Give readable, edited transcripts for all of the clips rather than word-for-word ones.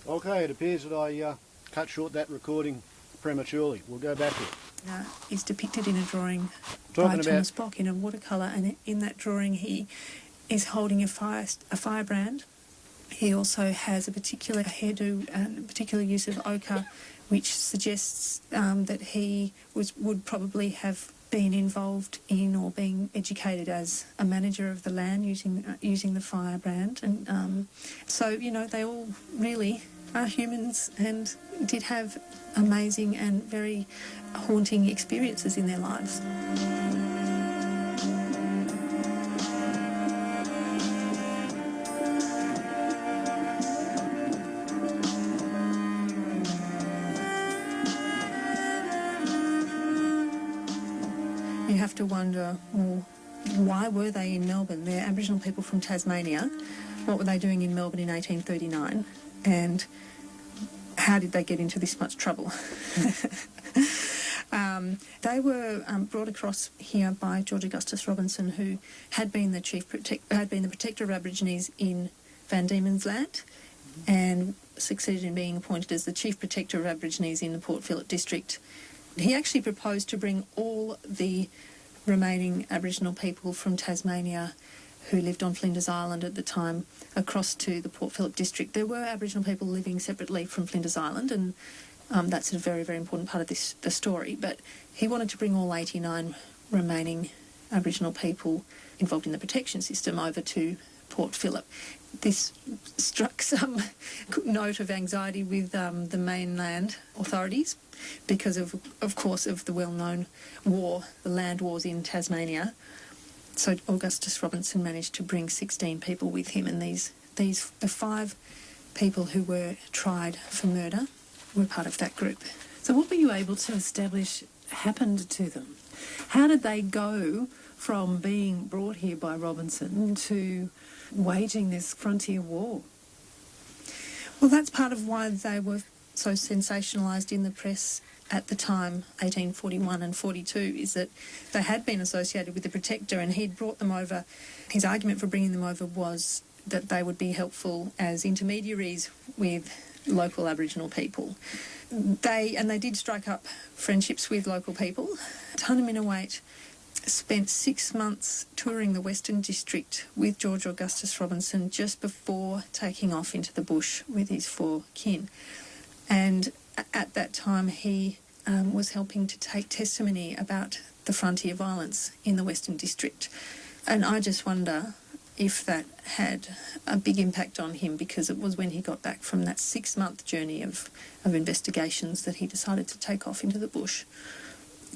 Okay, it appears that I cut short that recording prematurely. We'll go back to it. Is depicted in a drawing Talking by about Thomas Bock in a watercolour, and in that drawing he is holding a firebrand. He also has a particular hairdo and a particular use of ochre, which suggests that he would probably have been involved in or being educated as a manager of the land using the firebrand. And so, you know, they all really are humans and did have amazing and very haunting experiences in their lives. You have to wonder, well, why were they in Melbourne? They're Aboriginal people from Tasmania. What were they doing in Melbourne in 1839? And how did they get into this much trouble? They were brought across here by George Augustus Robinson, who had been the protector of Aborigines in Van Diemen's Land, and succeeded in being appointed as the chief protector of Aborigines in the Port Phillip district. He actually proposed to bring all the remaining Aboriginal people from Tasmania who lived on Flinders Island at the time across to the Port Phillip district. There were Aboriginal people living separately from Flinders Island, and that's a very, very important part of the story. But he wanted to bring all 89 remaining Aboriginal people involved in the protection system over to Port Phillip. This struck some note of anxiety with the mainland authorities because of course, of the well-known war, the land wars in Tasmania. So Augustus Robinson managed to bring 16 people with him, and the 5 people who were tried for murder were part of that group. So what were you able to establish happened to them? How did they go from being brought here by Robinson to waging this frontier war? Well, that's part of why they were so sensationalised in the press at the time, 1841 and 42, is that they had been associated with the Protector and he'd brought them over. His argument for bringing them over was that they would be helpful as intermediaries with local Aboriginal people. They did strike up friendships with local people. Tannaminnawhaite spent 6 months touring the Western District with George Augustus Robinson just before taking off into the bush with his 4 kin. And at that time he was helping to take testimony about the frontier violence in the Western District. And I just wonder if that had a big impact on him, because it was when he got back from that 6-month journey of investigations that he decided to take off into the bush.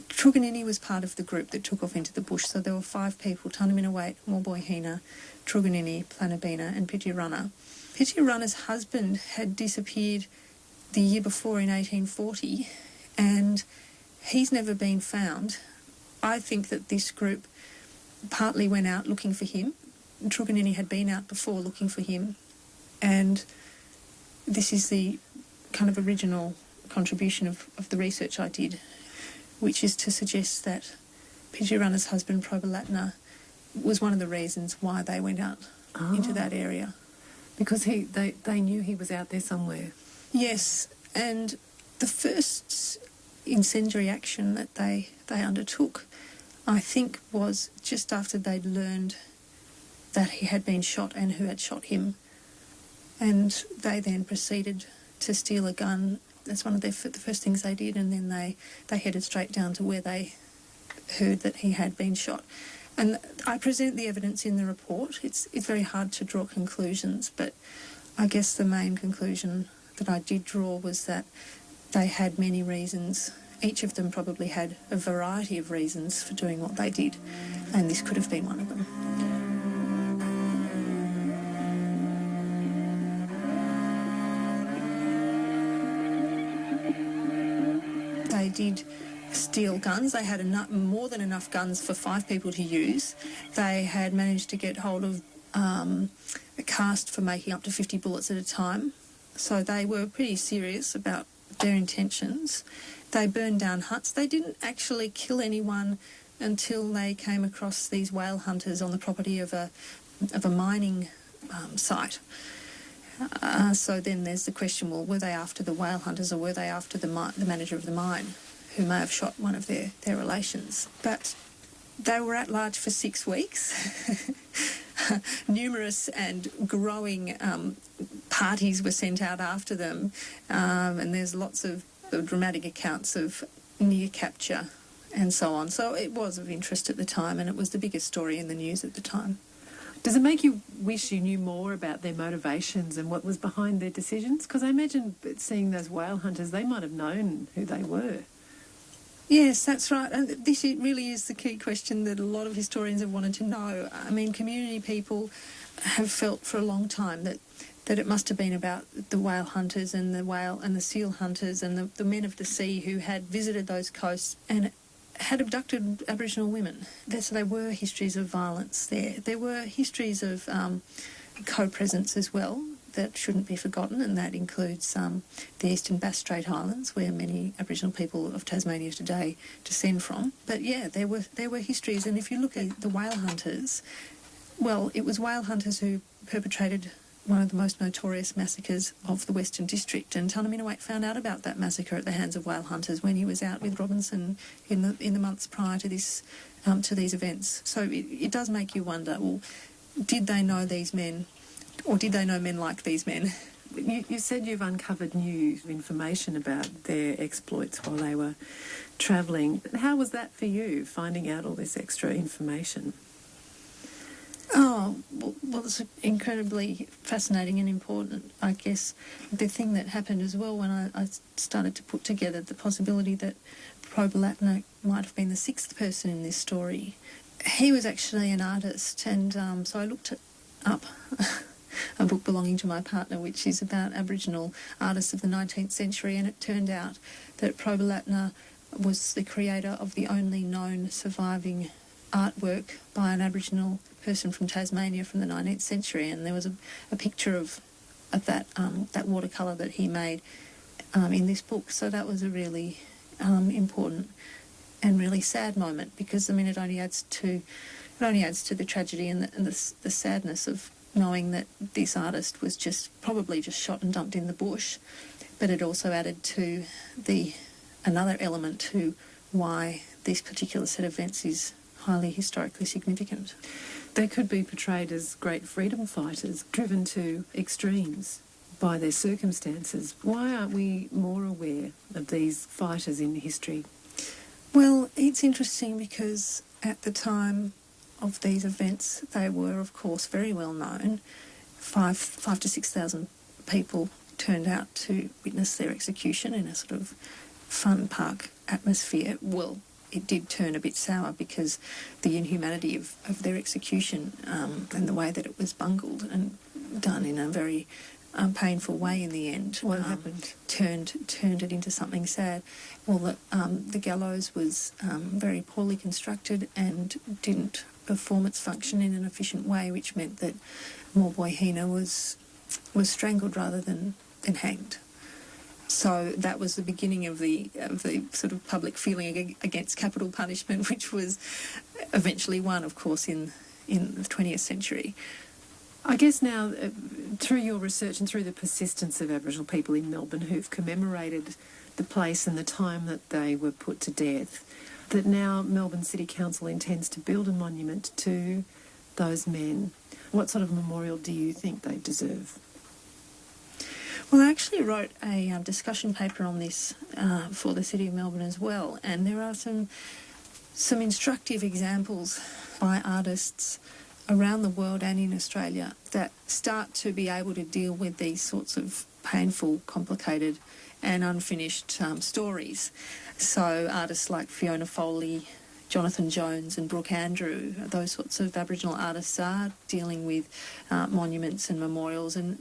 Truganinni was part of the group that took off into the bush, so there were 5 people: Tannaminnawhaite, Moorboyhenna, Truganinni, Tannaminnawhaite and Pidgyiwanna. Pidgyiwanna's husband had disappeared the year before in 1840, and he's never been found. I think that this group partly went out looking for him. Truganinni had been out before looking for him, and this is the kind of original contribution of the research I did, which is to suggest that Pidgyiwanna's husband, Probyllatnya, was one of the reasons why they went out into that area. Because they knew he was out there somewhere. Yes, and the first incendiary action that they undertook, I think, was just after they'd learned that he had been shot and who had shot him. And they then proceeded to steal a gun. That's one of the first things they did, and then they headed straight down to where they heard that he had been shot. And I present the evidence in the report. It's very hard to draw conclusions, but I guess the main conclusion that I did draw was that they had many reasons. Each of them probably had a variety of reasons for doing what they did, and this could have been one of them. They did steal guns. They had more than enough guns for 5 people to use. They had managed to get hold of a cast for making up to 50 bullets at a time. So they were pretty serious about their intentions. They burned down huts. They didn't actually kill anyone until they came across these whale hunters on the property of a mining site. So then there's the question, well, were they after the whale hunters or were they after the manager of the mine who may have shot one of their relations? But they were at large for 6 weeks. Numerous and growing parties were sent out after them, and there's lots of dramatic accounts of near capture and so on. So it was of interest at the time, and it was the biggest story in the news at the time. Does it make you wish you knew more about their motivations and what was behind their decisions? Because I imagine seeing those whale hunters, they might have known who they were. Yes, that's right. And this really is the key question that a lot of historians have wanted to know. I mean, community people have felt for a long time that it must have been about the whale hunters and the whale and the seal hunters and the men of the sea who had visited those coasts and had abducted Aboriginal women. So there were histories of violence there. There were histories of co-presence as well that shouldn't be forgotten, and that includes the Eastern Bass Strait Islands, where many Aboriginal people of Tasmania today descend from. But yeah, there were histories, and if you look at the whale hunters, well, it was whale hunters who perpetrated one of the most notorious massacres of the Western District, and Tannaminnawhaite found out about that massacre at the hands of whale hunters when he was out with Robinson in the months prior to this to these events. So it does make you wonder, well, did they know these men, or did they know men like these men? You said you've uncovered new information about their exploits while they were travelling. How was that for you, finding out all this extra information? Oh, well, it's incredibly fascinating and important. I guess the thing that happened as well when I started to put together the possibility that Probyllatnya might have been the 6th person in this story. He was actually an artist, and so I looked up a book belonging to my partner, which is about Aboriginal artists of the 19th century, and it turned out that Probyllatnya was the creator of the only known surviving artwork by an Aboriginal person from Tasmania from the 19th century, and there was a picture of that watercolour that he made in this book. So that was a really important and really sad moment, because I mean it only adds to the tragedy and the sadness of knowing that this artist was probably just shot and dumped in the bush, but it also added to another element to why this particular set of events is highly historically significant. They could be portrayed as great freedom fighters, driven to extremes by their circumstances. Why aren't we more aware of these fighters in history? Well, it's interesting because at the time of these events, they were, of course, very well known. 5,000 to 6,000 people turned out to witness their execution in a sort of fun park atmosphere. Well, it did turn a bit sour because the inhumanity of their execution and the way that it was bungled and done in a very painful way in the end. What happened? Turned it into something sad. Well, the gallows was very poorly constructed and didn't perform its function in an efficient way, which meant that Moorboyhenna was strangled rather than hanged. So that was the beginning of the sort of public feeling against capital punishment, which was eventually won, of course, in the 20th century. I guess now, through your research and through the persistence of Aboriginal people in Melbourne who've commemorated the place and the time that they were put to death, that now Melbourne City Council intends to build a monument to those men. What sort of memorial do you think they deserve? Well, I actually wrote a discussion paper on this for the City of Melbourne as well, and there are some instructive examples by artists around the world and in Australia that start to be able to deal with these sorts of painful, complicated and unfinished stories. So artists like Fiona Foley, Jonathan Jones and Brooke Andrew, those sorts of Aboriginal artists are dealing with monuments and memorials and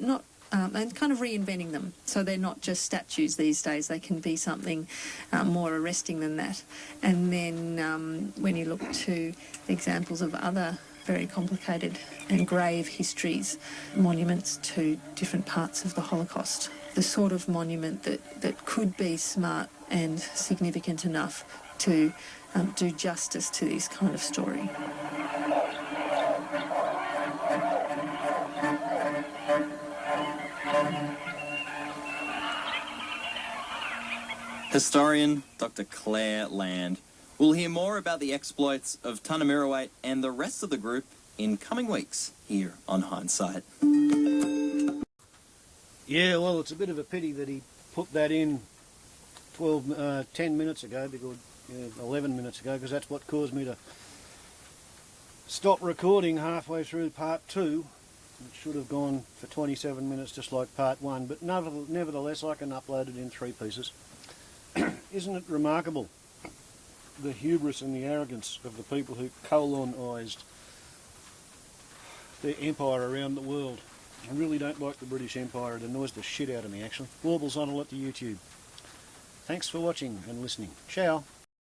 kind of reinventing them. So they're not just statues these days, they can be something more arresting than that. And then when you look to examples of other very complicated and grave histories, monuments to different parts of the Holocaust, the sort of monument that could be smart and significant enough to do justice to this kind of story. Historian Dr. Claire Land. We'll hear more about the exploits of Tannaminnawhaite and the rest of the group in coming weeks here on Hindsight. Yeah, well, it's a bit of a pity that he put that in 10 minutes ago, because 11 minutes ago, because that's what caused me to stop recording halfway through part 2. It should have gone for 27 minutes just like part 1, but nevertheless I can upload it in 3 pieces. Isn't it remarkable, the hubris and the arrogance of the people who colonised their empire around the world? I really don't like the British Empire. It annoys the shit out of me, actually. Warbles on a lot to YouTube. Thanks for watching and listening. Ciao.